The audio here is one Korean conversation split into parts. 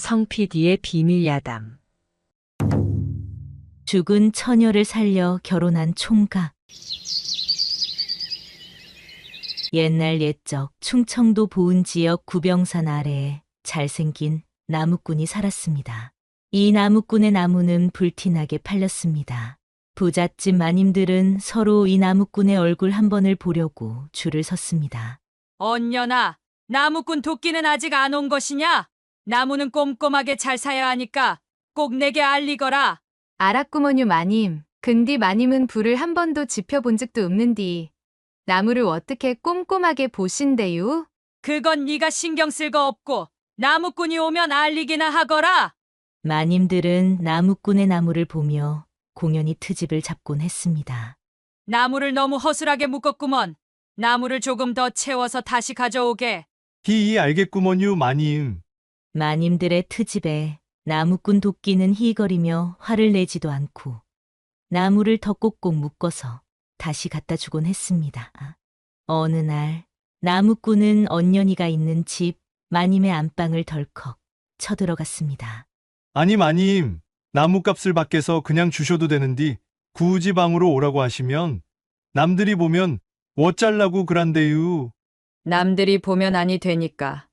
성 PD의 비밀 야담. 죽은 처녀를 살려 결혼한 총각. 옛날 옛적 충청도 보은 지역 구병산 아래에 잘생긴 나무꾼이 살았습니다. 이 나무꾼의 나무는 불티나게 팔렸습니다. 부잣집 마님들은 서로 이 나무꾼의 얼굴 한 번을 보려고 줄을 섰습니다. 언년아, 나무꾼 도끼는 아직 안 온 것이냐? 나무는 꼼꼼하게 잘 사야 하니까 꼭 내게 알리거라. 알았구먼요 마님. 근디 마님은 불을 한 번도 지펴본 적도 없는디. 나무를 어떻게 꼼꼼하게 보신대요? 그건 네가 신경 쓸 거 없고 나무꾼이 오면 알리기나 하거라. 마님들은 나무꾼의 나무를 보며 공연히 트집을 잡곤 했습니다. 나무를 너무 허술하게 묶었구먼. 나무를 조금 더 채워서 다시 가져오게. 알겠구먼요, 마님. 마님들의 트집에 나무꾼 도끼는 희거리며 화를 내지도 않고 나무를 더 꼭꼭 묶어서 다시 갖다 주곤 했습니다. 어느 날 나무꾼은 언년이가 있는 집 마님의 안방을 덜컥 쳐들어갔습니다. 아니, 마님. 나무값을 밖에서 그냥 주셔도 되는디 굳이 방으로 오라고 하시면 남들이 보면 어쩔라고 그란데유. 남들이 보면 아니 되니까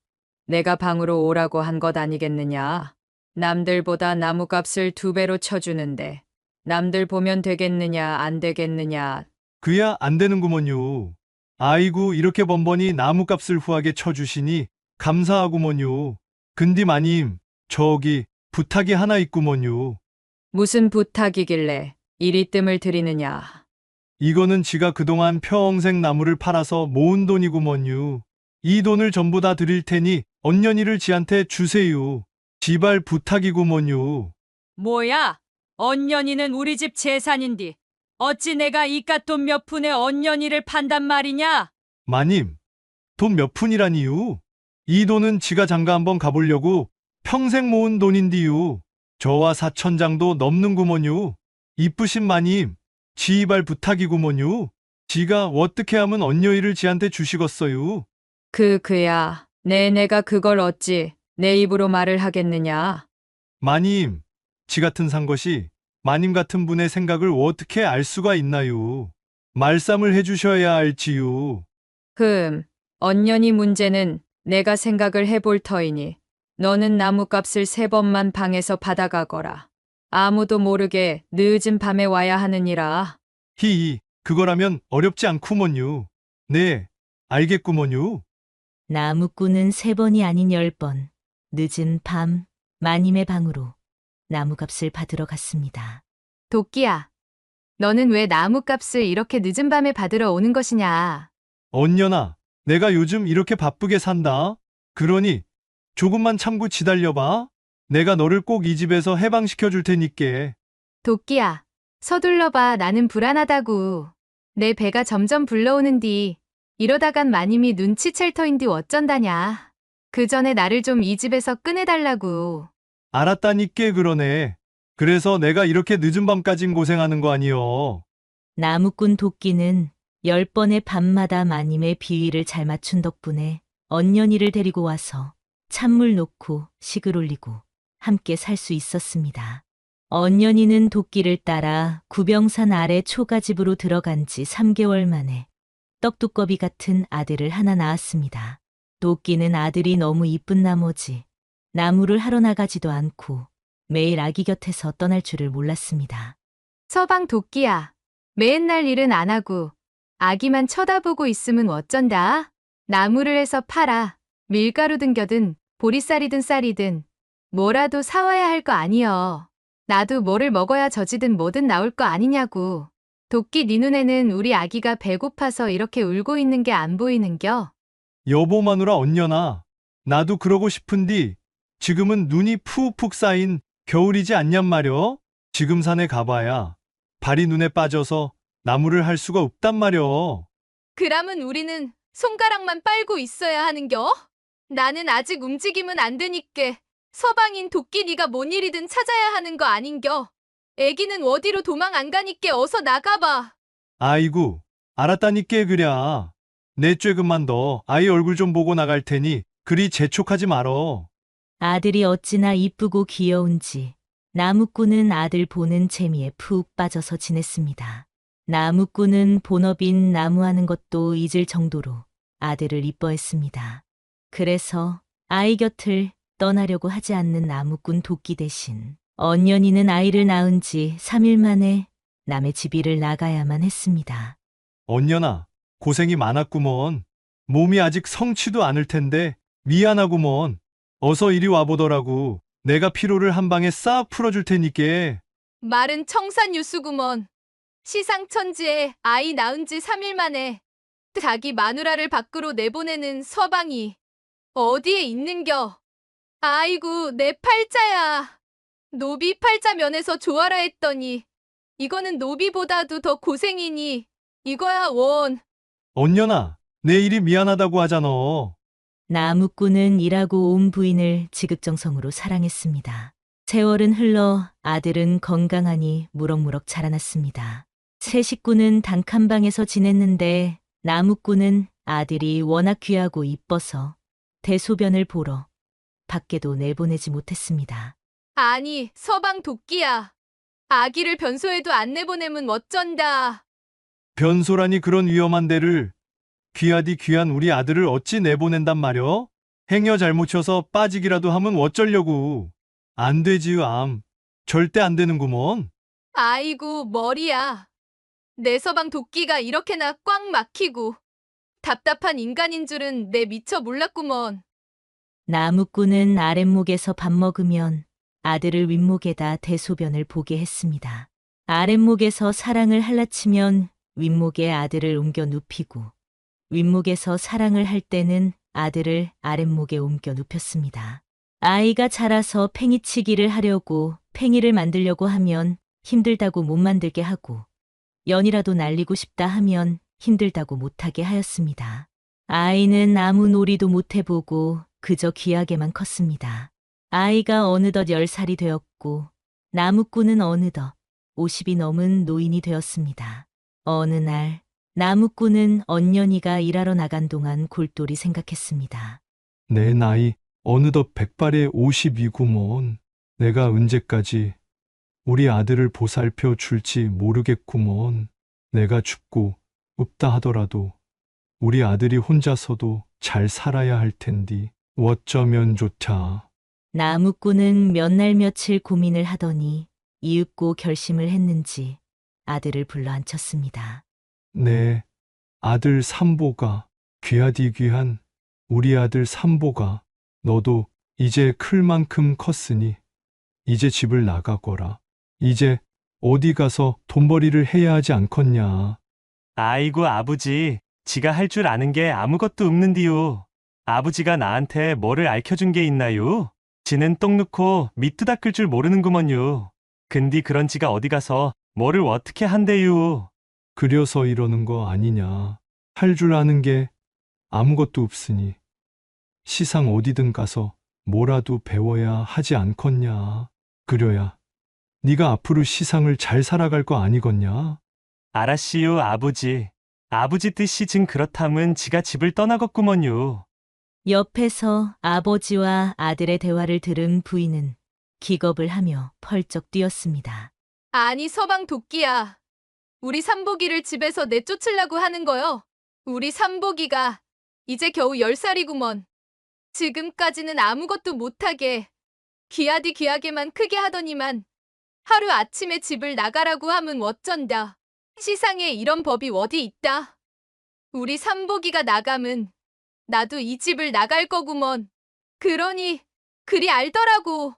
내가 방으로 오라고 한 것 아니겠느냐. 남들보다 나무값을 2배로 쳐주는데 남들 보면 되겠느냐 안 되겠느냐. 그야 안 되는구먼요. 아이고, 이렇게 번번이 나무값을 후하게 쳐주시니 감사하구먼요. 근디 마님, 저기 부탁이 하나 있구먼요. 무슨 부탁이길래 이리 뜸을 들이느냐. 이거는 지가 그동안 평생 나무를 팔아서 모은 돈이구먼요. 이 돈을 전부 다 드릴 테니 언년이를 지한테 주세요. 지발 부탁이구먼요. 뭐야? 언년이는 우리 집 재산인디 어찌 내가 이깟 돈 몇 푼에 언년이를 판단 말이냐? 마님, 돈 몇 푼이라니요? 이 돈은 지가 장가 한번 가보려고 평생 모은 돈인디요. 저와 4천장도 넘는구먼요. 이쁘신 마님, 지발 부탁이구먼요. 지가 어떻게 하면 언녀이를 지한테 주시겠어요? 그야. 내가 그걸 어찌 내 입으로 말을 하겠느냐. 마님, 지 같은 산 것이 마님 같은 분의 생각을 어떻게 알 수가 있나요? 말씀을 해주셔야 알지요. 언년이 문제는 내가 생각을 해볼 터이니 너는 나무값을 3번만 방에서 받아가거라. 아무도 모르게 늦은 밤에 와야 하느니라. 그거라면 어렵지 않구먼요. 네, 알겠구먼요. 나무꾼은 3번이 아닌 10번 늦은 밤 마님의 방으로 나무값을 받으러 갔습니다. 도끼야, 너는 왜 나무값을 이렇게 늦은 밤에 받으러 오는 것이냐? 언년아, 내가 요즘 이렇게 바쁘게 산다. 그러니 조금만 참고 지달려봐. 내가 너를 꼭 이 집에서 해방시켜 줄 테니께. 도끼야, 서둘러봐. 나는 불안하다구. 내 배가 점점 불러오는디. 이러다간 마님이 눈치챌 터인디 어쩐다냐. 그 전에 나를 좀 이 집에서 꺼내달라구. 알았다니께 그러네. 그래서 내가 이렇게 늦은 밤까진 고생하는 거 아니여. 나무꾼 도끼는 10번의 밤마다 마님의 비위를 잘 맞춘 덕분에 언년이를 데리고 와서 찬물 놓고 식을 올리고 함께 살 수 있었습니다. 언년이는 도끼를 따라 구병산 아래 초가집으로 들어간 지 3개월 만에 떡두꺼비 같은 아들을 하나 낳았습니다. 도끼는 아들이 너무 이쁜 나머지 나무를 하러 나가지도 않고 매일 아기 곁에서 떠날 줄을 몰랐습니다. 서방 도끼야, 맨날 일은 안 하고 아기만 쳐다보고 있으면 어쩐다. 나무를 해서 팔아. 밀가루든 겨든 보리쌀이든 쌀이든 뭐라도 사와야 할 거 아니여. 나도 뭐를 먹어야 저지든 뭐든 나올 거 아니냐고. 도끼 네 눈에는 우리 아기가 배고파서 이렇게 울고 있는 게 안 보이는겨? 여보 마누라 언년아, 나도 그러고 싶은디 지금은 눈이 푹푹 쌓인 겨울이지 않냔 말여. 지금 산에 가봐야 발이 눈에 빠져서 나무를 할 수가 없단 말여. 그러면 우리는 손가락만 빨고 있어야 하는겨? 나는 아직 움직이면 안 되니께 서방인 도끼 네가 뭔 일이든 찾아야 하는 거 아닌겨? 애기는 어디로 도망 안 가니께 어서 나가봐. 아이고, 알았다니께 그랴. 내 쬐금만 더 아이 얼굴 좀 보고 나갈 테니 그리 재촉하지 말어. 아들이 어찌나 이쁘고 귀여운지 나무꾼은 아들 보는 재미에 푹 빠져서 지냈습니다. 나무꾼은 본업인 나무하는 것도 잊을 정도로 아들을 이뻐했습니다. 그래서 아이 곁을 떠나려고 하지 않는 나무꾼 도끼 대신 언년이는 아이를 낳은 지 3일 만에 남의 집 일을 나가야만 했습니다. 언년아, 고생이 많았구먼. 몸이 아직 성취도 않을 텐데 미안하구먼. 어서 이리 와보더라고. 내가 피로를 한 방에 싹 풀어줄 테니께. 말은 청산유수구먼. 시상천지에 아이 낳은 지 3일 만에 자기 마누라를 밖으로 내보내는 서방이 어디에 있는겨? 아이고, 내 팔자야. 노비 팔자 면에서 좋아라 했더니 이거는 노비보다도 더 고생이니 이거야 원. 언년아, 내 일이 미안하다고 하잖아. 나무꾼은 일하고 온 부인을 지극정성으로 사랑했습니다. 세월은 흘러 아들은 건강하니 무럭무럭 자라났습니다. 세 식구는 단칸방에서 지냈는데 나무꾼은 아들이 워낙 귀하고 이뻐서 대소변을 보러 밖에도 내보내지 못했습니다. 아니, 서방 도끼야. 아기를 변소에도 안 내보내면 어쩐다. 변소라니 그런 위험한 데를. 귀하디 귀한 우리 아들을 어찌 내보낸단 말여? 행여 잘못 쳐서 빠지기라도 하면 어쩌려고. 안 되지요, 암. 절대 안 되는구먼. 아이고, 머리야. 내 서방 도끼가 이렇게나 꽉 막히고 답답한 인간인 줄은 내 미처 몰랐구먼. 나무꾼은 아랫목에서 밥 먹으면 아들을 윗목에다 대소변을 보게 했습니다. 아랫목에서 사랑을 할라치면 윗목에 아들을 옮겨 눕히고 윗목에서 사랑을 할 때는 아들을 아랫목에 옮겨 눕혔습니다. 아이가 자라서 팽이치기를 하려고 팽이를 만들려고 하면 힘들다고 못 만들게 하고 연이라도 날리고 싶다 하면 힘들다고 못하게 하였습니다. 아이는 아무 놀이도 못 해보고 그저 귀하게만 컸습니다. 아이가 어느덧 10살이 되었고 나무꾼은 어느덧 50이 넘은 노인이 되었습니다. 어느 날 나무꾼은 언년이가 일하러 나간 동안 골똘히 생각했습니다. 내 나이 어느덧 100발에 50이구먼. 내가 언제까지 우리 아들을 보살펴 줄지 모르겠구먼. 내가 죽고 없다 하더라도 우리 아들이 혼자서도 잘 살아야 할 텐디. 어쩌면 좋다. 나무꾼은 몇 날 며칠 고민을 하더니 이윽고 결심을 했는지 아들을 불러 앉혔습니다. 내 아들 삼보가, 귀하디 귀한 우리 아들 삼보가, 너도 이제 클 만큼 컸으니 이제 집을 나가거라. 이제 어디 가서 돈벌이를 해야 하지 않겠냐. 아이고 아버지, 지가 할 줄 아는 게 아무것도 없는디요. 아버지가 나한테 뭐를 알려준 게 있나요? 지는 똥 넣고 밑도 닦을 줄 모르는구먼요. 근디 그런 지가 어디 가서 뭐를 어떻게 한대요. 그려서 이러는 거 아니냐. 할 줄 아는 게 아무것도 없으니 시상 어디든 가서 뭐라도 배워야 하지 않겠냐. 그려야 네가 앞으로 시상을 잘 살아갈 거 아니겠냐. 알았시요 아버지. 아버지 뜻이 진 그렇다면 지가 집을 떠나겠구먼요. 옆에서 아버지와 아들의 대화를 들은 부인은 기겁을 하며 펄쩍 뛰었습니다. 아니, 서방 도끼야. 우리 삼복이를 집에서 내쫓으려고 하는 거요. 우리 삼복이가 이제 겨우 10살이구먼. 지금까지는 아무것도 못하게 귀하디 귀하게만 크게 하더니만 하루 아침에 집을 나가라고 하면 어쩐다. 시상에 이런 법이 어디 있다. 우리 삼복이가 나가면 나도 이 집을 나갈 거구먼. 그러니 그리 알더라고.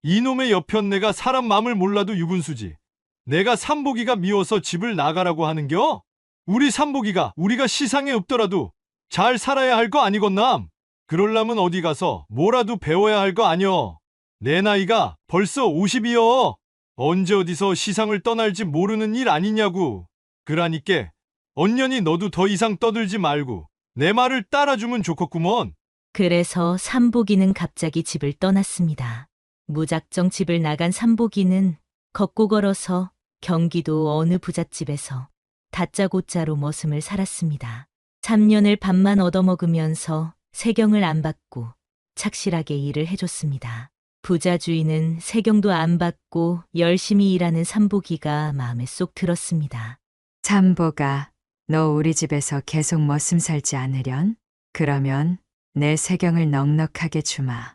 이놈의 여편네가 사람 마음을 몰라도 유분수지. 내가 삼복이가 미워서 집을 나가라고 하는겨? 우리 삼복이가 우리가 시상에 없더라도 잘 살아야 할 거 아니건남. 그럴라면 어디 가서 뭐라도 배워야 할 거 아니여. 내 나이가 벌써 50이여. 언제 어디서 시상을 떠날지 모르는 일 아니냐고. 그러니께 언년이 너도 더 이상 떠들지 말고 내 말을 따라주면 좋겠구먼. 그래서 삼복이는 갑자기 집을 떠났습니다. 무작정 집을 나간 삼복이는 걷고 걸어서 경기도 어느 부잣집에서 다짜고짜로 머슴을 살았습니다. 3년을 밥만 얻어먹으면서 세경을 안 받고 착실하게 일을 해줬습니다. 부자 주인은 세경도 안 받고 열심히 일하는 삼복이가 마음에 쏙 들었습니다. 삼보가, 너 우리 집에서 계속 머슴 살지 않으련? 그러면 내 세경을 넉넉하게 주마.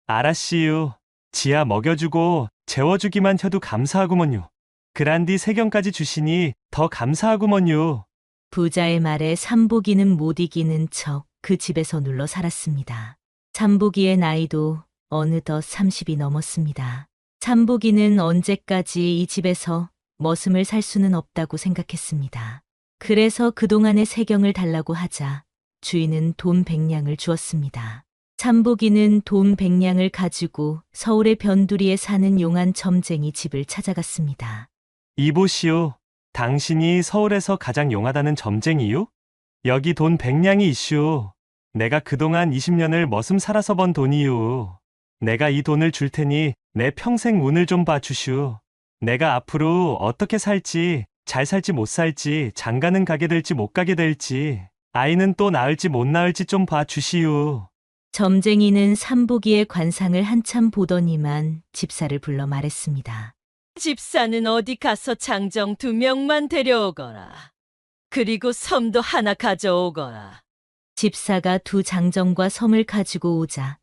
알았시유. 지하 먹여주고 재워주기만 해도 감사하구먼요. 그란디 세경까지 주시니 더 감사하구먼요. 부자의 말에 삼복이는 못 이기는 척 그 집에서 눌러 살았습니다. 삼복이의 나이도 어느덧 30이 넘었습니다. 삼복이는 언제까지 이 집에서 머슴을 살 수는 없다고 생각했습니다. 그래서 그동안의 세경을 달라고 하자 주인은 돈 100냥을 주었습니다. 삼복이는 돈 100냥을 가지고 서울의 변두리에 사는 용한 점쟁이 집을 찾아갔습니다. 이보시오. 당신이 서울에서 가장 용하다는 점쟁이요? 여기 돈 100냥이 이슈. 내가 그동안 20년을 머슴 살아서 번 돈이요. 내가 이 돈을 줄 테니 내 평생 운을 좀 봐주슈. 내가 앞으로 어떻게 살지, 잘 살지 못 살지, 장가는 가게 될지 못 가게 될지, 아이는 또 낳을지 못 낳을지 좀 봐주시오. 점쟁이는 삼복이의 관상을 한참 보더니만 집사를 불러 말했습니다. 집사는 어디 가서 장정 2명만 데려오거라. 그리고 섬도 하나 가져오거라. 집사가 2 장정과 섬을 가지고 오자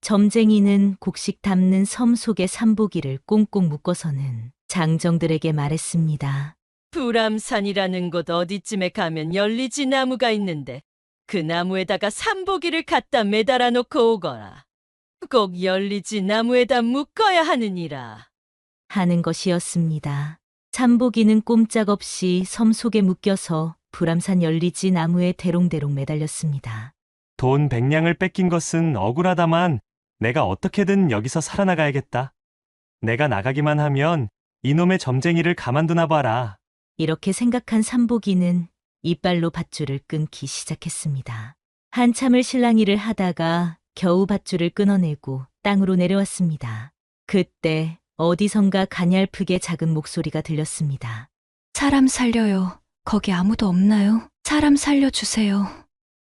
점쟁이는 곡식 담는 섬 속에 삼복이를 꽁꽁 묶어서는 장정들에게 말했습니다. 불암산이라는 곳 어디쯤에 가면 열리지 나무가 있는데 그 나무에다가 삼복이를 갖다 매달아 놓고 오거라. 꼭 열리지 나무에다 묶어야 하느니라. 하는 것이었습니다. 삼복이는 꼼짝없이 섬 속에 묶여서 불암산 열리지 나무에 대롱대롱 매달렸습니다. 돈 100냥을 뺏긴 것은 억울하다만 내가 어떻게든 여기서 살아나가야겠다. 내가 나가기만 하면 이놈의 점쟁이를 가만두나 봐라. 이렇게 생각한 삼복이는 이빨로 밧줄을 끊기 시작했습니다. 한참을 실랑이를 하다가 겨우 밧줄을 끊어내고 땅으로 내려왔습니다. 그때 어디선가 가냘프게 작은 목소리가 들렸습니다. 사람 살려요. 거기 아무도 없나요? 사람 살려주세요.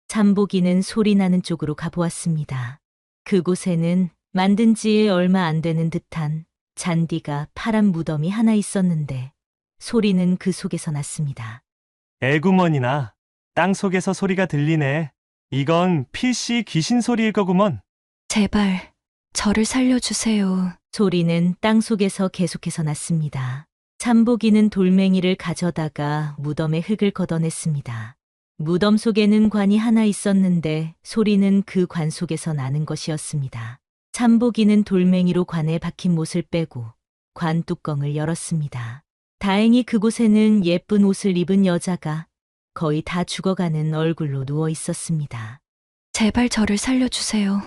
삼복이는 소리 나는 쪽으로 가보았습니다. 그곳에는 만든 지 얼마 안 되는 듯한 잔디가 파란 무덤이 하나 있었는데 소리는 그 속에서 났습니다. 애구먼이나 땅 속에서 소리가 들리네. 이건 필시 귀신 소리일 거구먼. 제발 저를 살려주세요. 소리는 땅 속에서 계속해서 났습니다. 삼복이는 돌멩이를 가져다가 무덤의 흙을 걷어냈습니다. 무덤 속에는 관이 하나 있었는데 소리는 그 관 속에서 나는 것이었습니다. 삼복이는 돌멩이로 관에 박힌 못을 빼고 관 뚜껑을 열었습니다. 다행히 그곳에는 예쁜 옷을 입은 여자가 거의 다 죽어가는 얼굴로 누워 있었습니다. 제발 저를 살려주세요.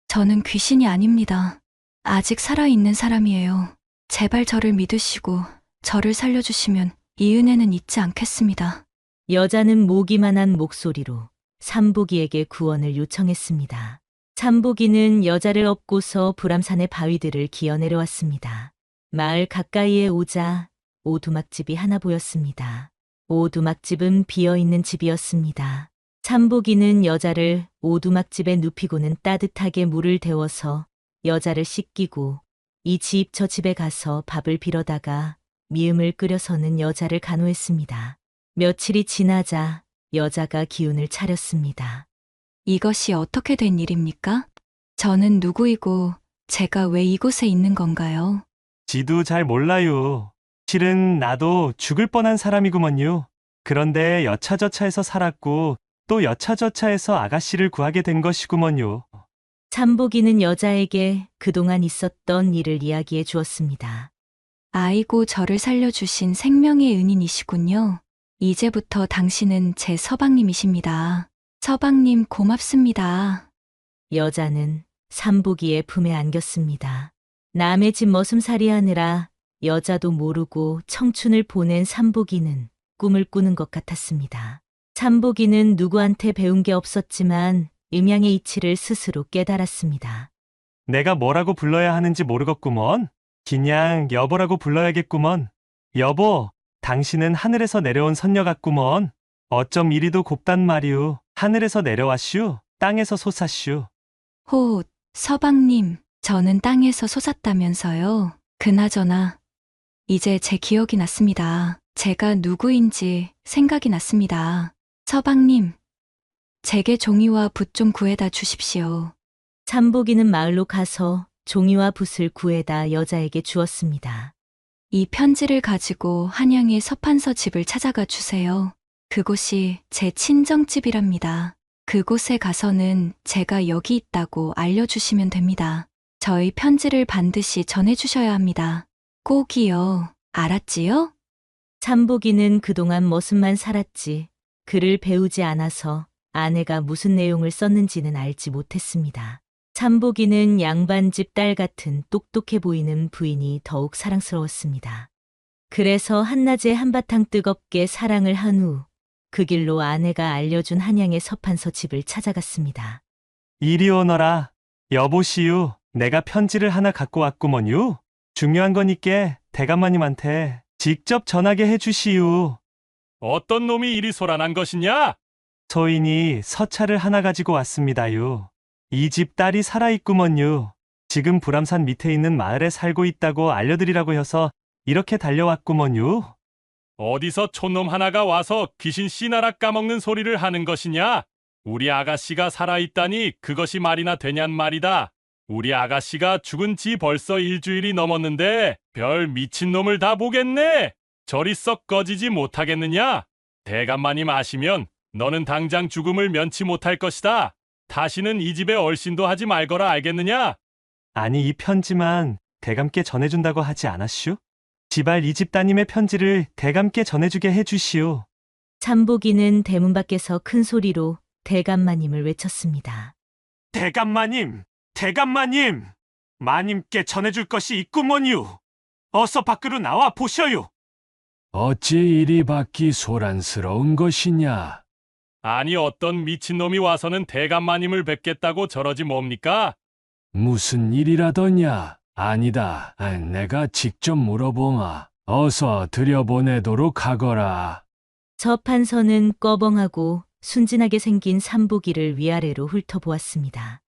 저는 귀신이 아닙니다. 아직 살아있는 사람이에요. 제발 저를 믿으시고 저를 살려주시면 이 은혜는 잊지 않겠습니다. 여자는 모기만한 목소리로 삼복이에게 구원을 요청했습니다. 삼복이는 여자를 업고서 불암산의 바위들을 기어 내려왔습니다. 마을 가까이에 오자 오두막집이 하나 보였습니다. 오두막집은 비어있는 집이었습니다. 삼복이는 여자를 오두막집에 눕히고는 따뜻하게 물을 데워서 여자를 씻기고 이 집 저 집에 가서 밥을 빌어다가 미음을 끓여서는 여자를 간호했습니다. 며칠이 지나자 여자가 기운을 차렸습니다. 이것이 어떻게 된 일입니까? 저는 누구이고 제가 왜 이곳에 있는 건가요? 지도 잘 몰라요. 실은 나도 죽을 뻔한 사람이구먼요. 그런데 여차저차해서 살았고 또 여차저차해서 아가씨를 구하게 된 것이구먼요. 삼복이는 여자에게 그동안 있었던 일을 이야기해 주었습니다. 아이고 저를 살려주신 생명의 은인이시군요. 이제부터 당신은 제 서방님이십니다. 서방님 고맙습니다. 여자는 삼복이의 품에 안겼습니다. 남의 집 머슴살이 하느라 여자도 모르고 청춘을 보낸 삼복이는 꿈을 꾸는 것 같았습니다. 삼복이는 누구한테 배운 게 없었지만 음양의 이치를 스스로 깨달았습니다. 내가 뭐라고 불러야 하는지 모르겠구먼. 그냥 여보라고 불러야겠구먼. 여보, 당신은 하늘에서 내려온 선녀 같구먼. 어쩜 이리도 곱단 말이오. 하늘에서 내려왔슈. 땅에서 솟았슈. 호, 서방님, 저는 땅에서 솟았다면서요. 그나저나, 이제 제 기억이 났습니다. 제가 누구인지 생각이 났습니다. 서방님, 제게 종이와 붓 좀 구해다 주십시오. 삼복이는 마을로 가서 종이와 붓을 구해다 여자에게 주었습니다. 이 편지를 가지고 한양의 서판서 집을 찾아가 주세요. 그곳이 제 친정집이랍니다. 그곳에 가서는 제가 여기 있다고 알려주시면 됩니다. 저희 편지를 반드시 전해주셔야 합니다. 꼭이요. 알았지요? 삼복이는 그동안 머슴만 살았지 글을 배우지 않아서 아내가 무슨 내용을 썼는지는 알지 못했습니다. 삼복이는 양반집 딸 같은 똑똑해 보이는 부인이 더욱 사랑스러웠습니다. 그래서 한낮에 한바탕 뜨겁게 사랑을 한 후 그 길로 아내가 알려준 한양의 서판서 집을 찾아갔습니다. 이리 오너라. 여보시유, 내가 편지를 하나 갖고 왔구먼유. 중요한 거니께 대감마님한테 직접 전하게 해주시유. 어떤 놈이 이리 소란한 것이냐? 소인이 서차를 하나 가지고 왔습니다유. 이 집 딸이 살아있구먼유. 지금 불암산 밑에 있는 마을에 살고 있다고 알려드리라고 해서 이렇게 달려왔구먼유. 어디서 촌놈 하나가 와서 귀신 씨나락 까먹는 소리를 하는 것이냐? 우리 아가씨가 살아있다니 그것이 말이나 되냔 말이다. 우리 아가씨가 죽은 지 벌써 일주일이 넘었는데 별 미친놈을 다 보겠네. 저리 썩 꺼지지 못하겠느냐? 대감마님 아시면 너는 당장 죽음을 면치 못할 것이다. 다시는 이 집에 얼씬도 하지 말거라 알겠느냐? 아니, 이 편지만 대감께 전해준다고 하지 않았슈? 지발 이 집 따님의 편지를 대감께 전해주게 해주시오. 삼복이는 대문 밖에서 큰 소리로 대감마님을 외쳤습니다. 대감마님! 대감마님! 마님께 전해줄 것이 있구먼유. 어서 밖으로 나와 보셔요. 어찌 이리 밖이 소란스러운 것이냐? 아니 어떤 미친놈이 와서는 대감마님을 뵙겠다고 저러지 뭡니까? 무슨 일이라더냐? 아니다. 내가 직접 물어보마. 어서 들여보내도록 하거라. 서판서는 꺼벙하고 순진하게 생긴 삼복이를 위아래로 훑어보았습니다.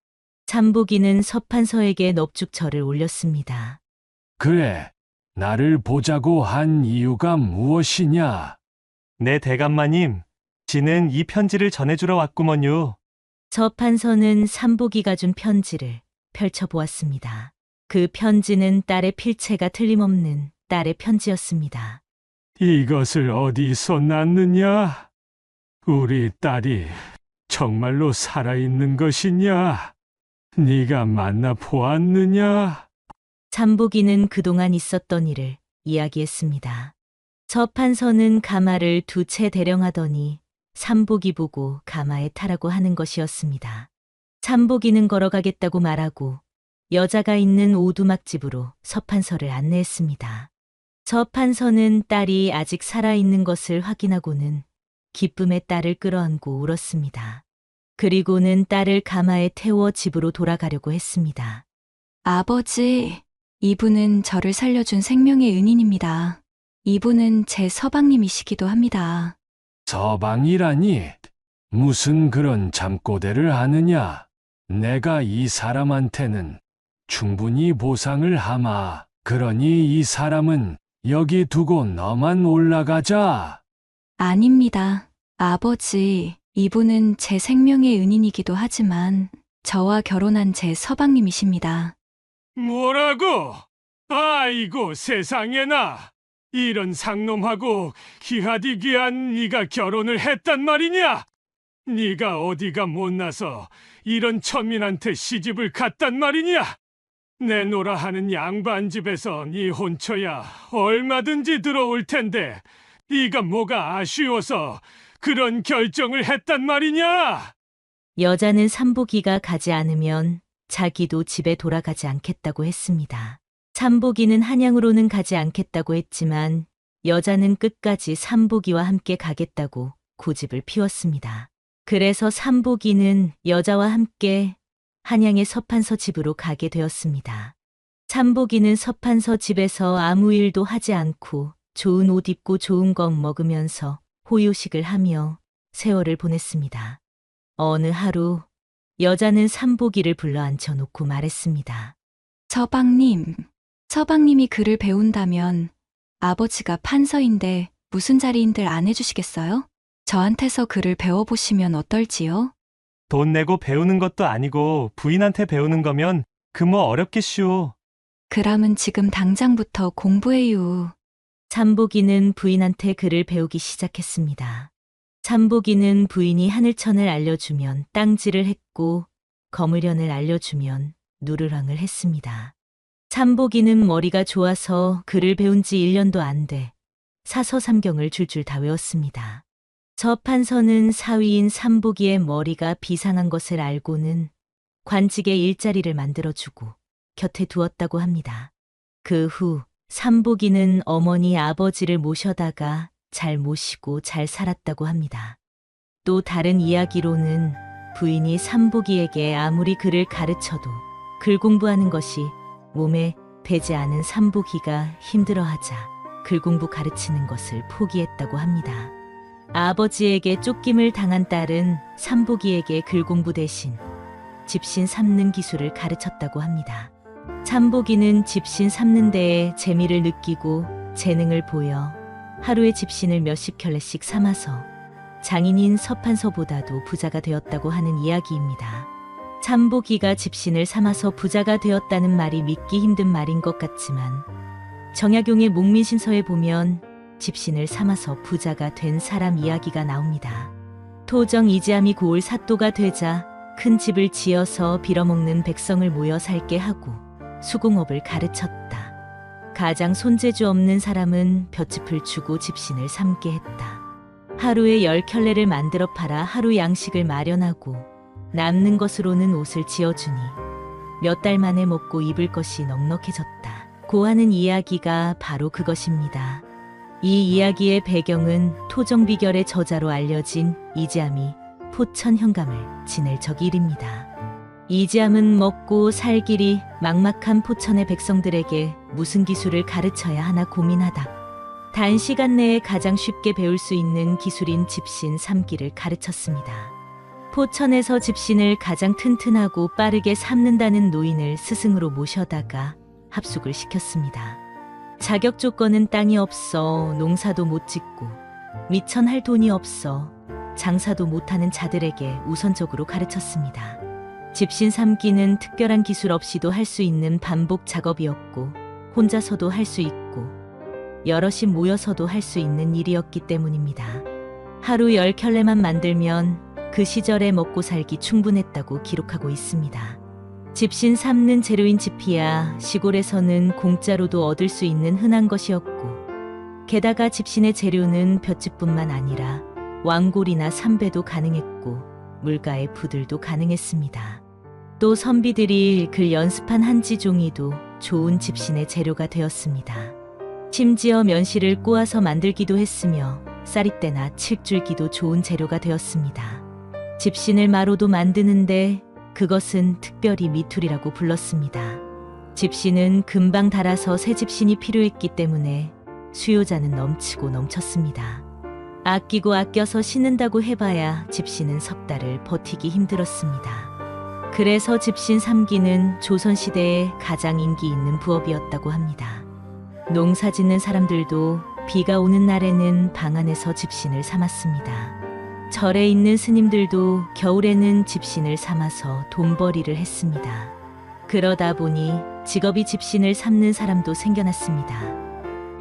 삼복이는 서판서에게 넙죽절을 올렸습니다. 그래, 나를 보자고 한 이유가 무엇이냐? 네, 대감마님. 지는 이 편지를 전해주러 왔구먼요. 서판서는 삼복이가 준 편지를 펼쳐보았습니다. 그 편지는 딸의 필체가 틀림없는 딸의 편지였습니다. 이것을 어디서 났느냐? 우리 딸이 정말로 살아있는 것이냐? 네가 만나 보았느냐? 삼복이는 그동안 있었던 일을 이야기했습니다. 서판서는 가마를 두 채 대령하더니 삼복이 보고 가마에 타라고 하는 것이었습니다. 삼복이는 걸어가겠다고 말하고 여자가 있는 오두막집으로 서판서를 안내했습니다. 서판서는 딸이 아직 살아있는 것을 확인하고는 기쁨에 딸을 끌어안고 울었습니다. 그리고는 딸을 가마에 태워 집으로 돌아가려고 했습니다. 아버지, 이분은 저를 살려준 생명의 은인입니다. 이분은 제 서방님이시기도 합니다. 서방이라니? 무슨 그런 잠꼬대를 하느냐? 내가 이 사람한테는 충분히 보상을 하마. 그러니 이 사람은 여기 두고 너만 올라가자. 아닙니다. 아버지, 이분은 제 생명의 은인이기도 하지만 저와 결혼한 제 서방님이십니다. 뭐라고? 아이고 세상에나. 이런 상놈하고 기하디기한 네가 결혼을 했단 말이냐? 네가 어디가 못나서 이런 천민한테 시집을 갔단 말이냐? 내노라 하는 양반 집에서 네 혼처야 얼마든지 들어올 텐데 네가 뭐가 아쉬워서 그런 결정을 했단 말이냐? 여자는 삼복이가 가지 않으면 자기도 집에 돌아가지 않겠다고 했습니다. 삼복이는 한양으로는 가지 않겠다고 했지만 여자는 끝까지 삼복이와 함께 가겠다고 고집을 피웠습니다. 그래서 삼복이는 여자와 함께 한양의 서판서 집으로 가게 되었습니다. 삼복이는 서판서 집에서 아무 일도 하지 않고 좋은 옷 입고 좋은 것 먹으면서 호요식을 하며 세월을 보냈습니다. 어느 하루 여자는 삼복이를 불러 앉혀놓고 말했습니다. 서방님이 글을 배운다면 아버지가 판서인데 무슨 자리인들 안 해주시겠어요? 저한테서 글을 배워보시면 어떨지요? 돈 내고 배우는 것도 아니고 부인한테 배우는 거면 그 뭐 어렵겠슈. 그럼은 지금 당장부터 공부해요. 삼복이는 부인한테 글을 배우기 시작했습니다. 삼복이는 부인이 하늘천을 알려주면 땅지를 했고 거무련을 알려주면 누르랑을 했습니다. 삼복이는 머리가 좋아서 글을 배운 지 1년도 안 돼 사서삼경을 줄줄 다 외웠습니다. 저 판서는 사위인 삼복이의 머리가 비상한 것을 알고는 관직에 일자리를 만들어주고 곁에 두었다고 합니다. 그 후 삼복이는 어머니 아버지를 모셔다가 잘 모시고 잘 살았다고 합니다. 또 다른 이야기로는 부인이 삼복이에게 아무리 글을 가르쳐도 글 공부하는 것이 몸에 배지 않은 삼복이가 힘들어하자 글 공부 가르치는 것을 포기했다고 합니다. 아버지에게 쫓김을 당한 딸은 삼복이에게 글 공부 대신 집신 삼는 기술을 가르쳤다고 합니다. 삼복이는 집신 삼는 데에 재미를 느끼고 재능을 보여 하루에 집신을 몇십 켤레씩 삼아서 장인인 서판서보다도 부자가 되었다고 하는 이야기입니다. 삼복이가 집신을 삼아서 부자가 되었다는 말이 믿기 힘든 말인 것 같지만 정약용의 목민신서에 보면 집신을 삼아서 부자가 된 사람 이야기가 나옵니다. 토정 이지함이 고을 사또가 되자 큰 집을 지어서 빌어먹는 백성을 모여 살게 하고 수공업을 가르쳤다. 가장 손재주 없는 사람은 볏짚을 주고 집신을 삼게 했다. 하루에 10켤레를 만들어 팔아 하루 양식을 마련하고 남는 것으로는 옷을 지어주니 몇 달 만에 먹고 입을 것이 넉넉해졌다. 고 하는 이야기가 바로 그것입니다. 이 이야기의 배경은 토정비결의 저자로 알려진 이지함이 포천 현감을 지낼 적일입니다. 이지함은 먹고 살 길이 막막한 포천의 백성들에게 무슨 기술을 가르쳐야 하나 고민하다 단시간 내에 가장 쉽게 배울 수 있는 기술인 집신 삼기를 가르쳤습니다. 포천에서 집신을 가장 튼튼하고 빠르게 삼는다는 노인을 스승으로 모셔다가 합숙을 시켰습니다. 자격 조건은 땅이 없어 농사도 못 짓고 미천할 돈이 없어 장사도 못하는 자들에게 우선적으로 가르쳤습니다. 집신 삼기는 특별한 기술 없이도 할 수 있는 반복 작업이었고 혼자서도 할 수 있고 여럿이 모여서도 할 수 있는 일이었기 때문입니다. 하루 10켤레만 만들면 그 시절에 먹고 살기 충분했다고 기록하고 있습니다. 집신 삼는 재료인 지피야 시골에서는 공짜로도 얻을 수 있는 흔한 것이었고 게다가 집신의 재료는 볏짚뿐만 아니라 왕골이나 삼배도 가능했고 물가의 부들도 가능했습니다. 또 선비들이 글 연습한 한지종이도 좋은 집신의 재료가 되었습니다. 심지어 면실을 꼬아서 만들기도 했으며 쌀이대나 칡줄기도 좋은 재료가 되었습니다. 집신을 마로도 만드는데 그것은 특별히 미툴이라고 불렀습니다. 집신은 금방 닳아서 새 집신이 필요했기 때문에 수요자는 넘치고 넘쳤습니다. 아끼고 아껴서 신는다고 해봐야 집신은 석 달을 버티기 힘들었습니다. 그래서 집신 삼기는 조선시대에 가장 인기 있는 부업이었다고 합니다. 농사 짓는 사람들도 비가 오는 날에는 방 안에서 집신을 삼았습니다. 절에 있는 스님들도 겨울에는 집신을 삼아서 돈벌이를 했습니다. 그러다 보니 직업이 집신을 삼는 사람도 생겨났습니다.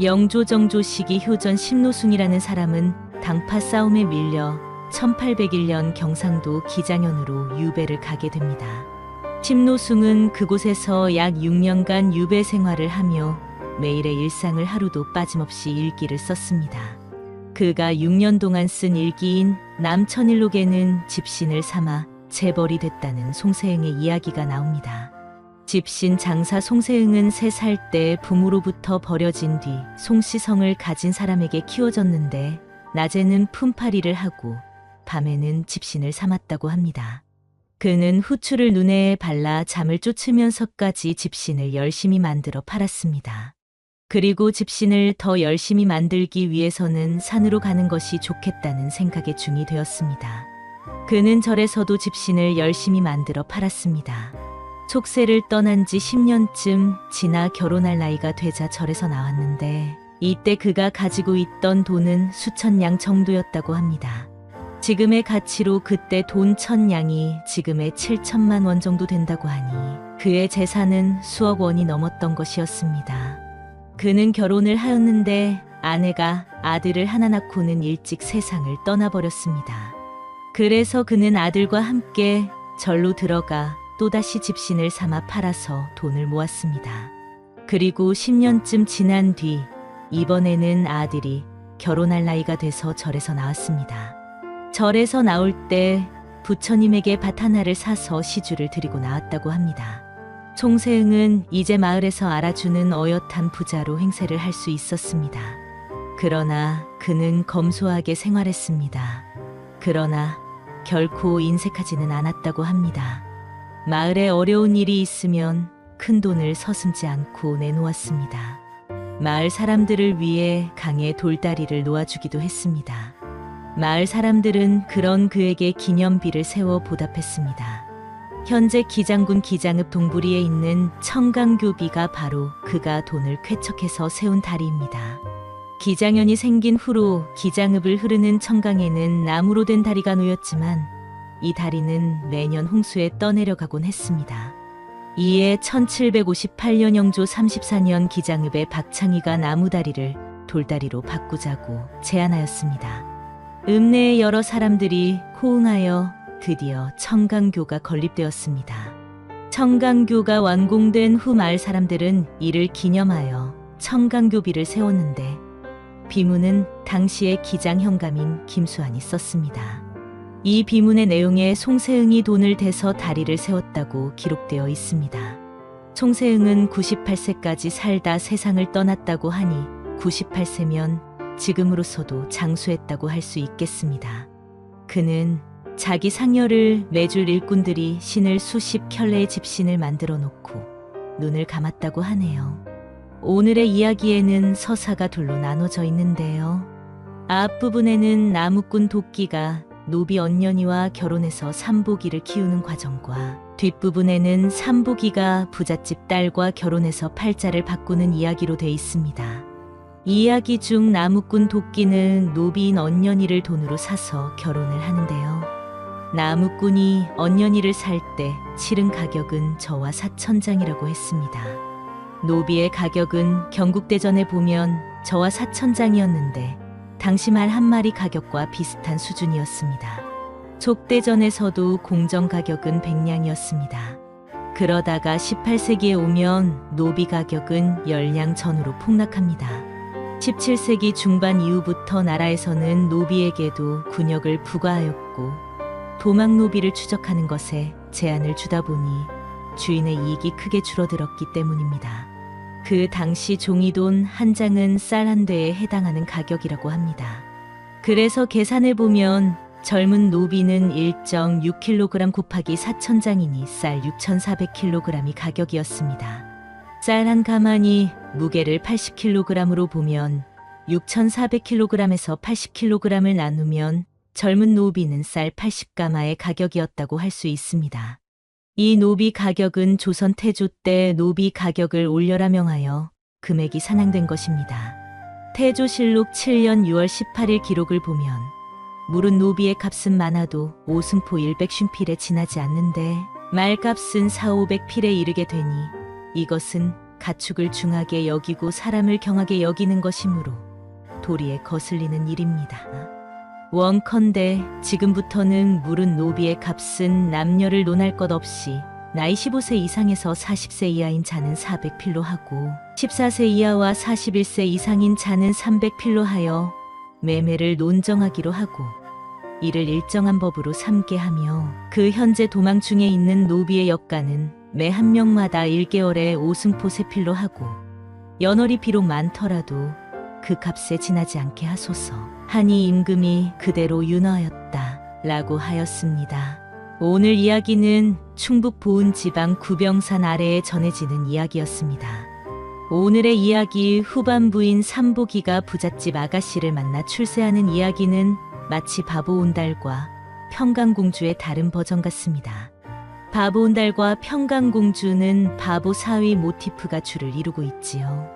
영조정조 시기 효전 심노숭이라는 사람은 당파 싸움에 밀려 1801년 경상도 기장현으로 유배를 가게 됩니다. 심노숭은 그곳에서 약 6년간 유배 생활을 하며 매일의 일상을 하루도 빠짐없이 일기를 썼습니다. 그가 6년 동안 쓴 일기인 남천일록에는 집신을 삼아 재벌이 됐다는 송세흥의 이야기가 나옵니다. 집신 장사 송세흥은 3살 때 부모로부터 버려진 뒤 송시성을 가진 사람에게 키워졌는데 낮에는 품팔이를 하고 밤에는 집신을 삼았다고 합니다. 그는 후추를 눈에 발라 잠을 쫓으면서까지 집신을 열심히 만들어 팔았습니다. 그리고 집신을 더 열심히 만들기 위해서는 산으로 가는 것이 좋겠다는 생각에 중이 되었습니다. 그는 절에서도 집신을 열심히 만들어 팔았습니다. 속세를 떠난 지 10년쯤 지나 결혼할 나이가 되자 절에서 나왔는데 이때 그가 가지고 있던 돈은 수천 냥 정도였다고 합니다. 지금의 가치로 그때 돈 1000냥이 지금의 7천만 원 정도 된다고 하니 그의 재산은 수억 원이 넘었던 것이었습니다. 그는 결혼을 하였는데 아내가 아들을 하나 낳고는 일찍 세상을 떠나버렸습니다. 그래서 그는 아들과 함께 절로 들어가 또다시 집신을 삼아 팔아서 돈을 모았습니다. 그리고 10년쯤 지난 뒤 이번에는 아들이 결혼할 나이가 돼서 절에서 나왔습니다. 절에서 나올 때 부처님에게 밭 하나를 사서 시주를 드리고 나왔다고 합니다. 총세응은 이제 마을에서 알아주는 어엿한 부자로 행세를 할 수 있었습니다. 그러나 그는 검소하게 생활했습니다. 그러나 결코 인색하지는 않았다고 합니다. 마을에 어려운 일이 있으면 큰 돈을 서슴지 않고 내놓았습니다. 마을 사람들을 위해 강에 돌다리를 놓아주기도 했습니다. 마을 사람들은 그런 그에게 기념비를 세워 보답했습니다. 현재 기장군 기장읍 동부리에 있는 청강교비가 바로 그가 돈을 쾌척해서 세운 다리입니다. 기장현이 생긴 후로 기장읍을 흐르는 청강에는 나무로 된 다리가 놓였지만 이 다리는 매년 홍수에 떠내려가곤 했습니다. 이에 1758년 영조 34년 기장읍의 박창희가 나무다리를 돌다리로 바꾸자고 제안하였습니다. 읍내의 여러 사람들이 호응하여 드디어 청강교가 건립되었습니다. 청강교가 완공된 후 마을 사람들은 이를 기념하여 청강교비를 세웠는데 비문은 당시의 기장 현감인 김수환이 썼습니다. 이 비문의 내용에 송세응이 돈을 대서 다리를 세웠다고 기록되어 있습니다. 송세응은 98세까지 살다 세상을 떠났다고 하니 98세면 지금으로서도 장수했다고 할 수 있겠습니다. 그는 자기 상여를 매줄 일꾼들이 신을 수십 켤레의 집신을 만들어 놓고 눈을 감았다고 하네요. 오늘의 이야기에는 서사가 둘로 나눠져 있는데요. 앞부분에는 나무꾼 도끼가 노비 언년이와 결혼해서 삼복이를 키우는 과정과 뒷부분에는 삼복이가 부잣집 딸과 결혼해서 팔자를 바꾸는 이야기로 돼 있습니다. 이야기 중 나무꾼 도끼는 노비인 언년이를 돈으로 사서 결혼을 하는데요. 나무꾼이 언년이를 살 때 치른 가격은 저와 4천장이라고 했습니다. 노비의 가격은 경국대전에 보면 저와 4천장이었는데 당시 말 한 마리 가격과 비슷한 수준이었습니다. 족대전에서도 공정 가격은 100냥이었습니다. 그러다가 18세기에 오면 노비 가격은 10냥 전후로 폭락합니다. 17세기 중반 이후부터 나라에서는 노비에게도 군역을 부과하였고 도망노비를 추적하는 것에 제한을 주다 보니 주인의 이익이 크게 줄어들었기 때문입니다. 그 당시 종이돈 한 장은 쌀 한 대에 해당하는 가격이라고 합니다. 그래서 계산해보면 젊은 노비는 1.6kg 곱하기 4천장이니 쌀 6,400kg이 가격이었습니다. 쌀 한 가마니 무게를 80kg으로 보면 6,400kg에서 80kg을 나누면 젊은 노비는 쌀 80가마의 가격이었다고 할 수 있습니다. 이 노비 가격은 조선 태조 때 노비 가격을 올려라 명하여 금액이 산항된 것입니다. 태조실록 7년 6월 18일 기록을 보면 물은 노비의 값은 많아도 오승포 100쉰필에 지나지 않는데 말값은 4,500필에 이르게 되니 이것은 가축을 중하게 여기고 사람을 경하게 여기는 것이므로 도리에 거슬리는 일입니다. 원컨대 지금부터는 물은 노비의 값은 남녀를 논할 것 없이 나이 15세 이상에서 40세 이하인 자는 400필로 하고 14세 이하와 41세 이상인 자는 300필로 하여 매매를 논정하기로 하고 이를 일정한 법으로 삼게 하며 그 현재 도망 중에 있는 노비의 역가는 매 한 명마다 1개월에 오승포 3필로 하고 연월이 비록 많더라도 그 값에 지나지 않게 하소서 하니 임금이 그대로 윤하였다 라고 하였습니다. 오늘 이야기는 충북 보은지방 구병산 아래에 전해지는 이야기였습니다. 오늘의 이야기 후반부인 삼복이가 부잣집 아가씨를 만나 출세하는 이야기는 마치 바보 온달과 평강공주의 다른 버전 같습니다. 바보 온달과 평강공주는 바보 사위 모티프가 주를 이루고 있지요.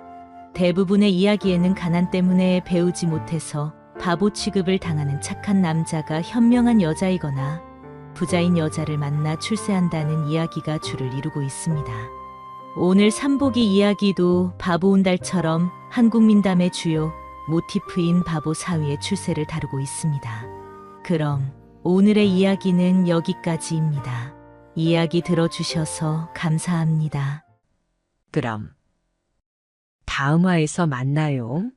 대부분의 이야기에는 가난 때문에 배우지 못해서 바보 취급을 당하는 착한 남자가 현명한 여자이거나 부자인 여자를 만나 출세한다는 이야기가 주를 이루고 있습니다. 오늘 삼복이 이야기도 바보 온달처럼 한국 민담의 주요 모티프인 바보 사위의 출세를 다루고 있습니다. 그럼 오늘의 이야기는 여기까지입니다. 이야기 들어주셔서 감사합니다. 그럼 다음 화에서 만나요.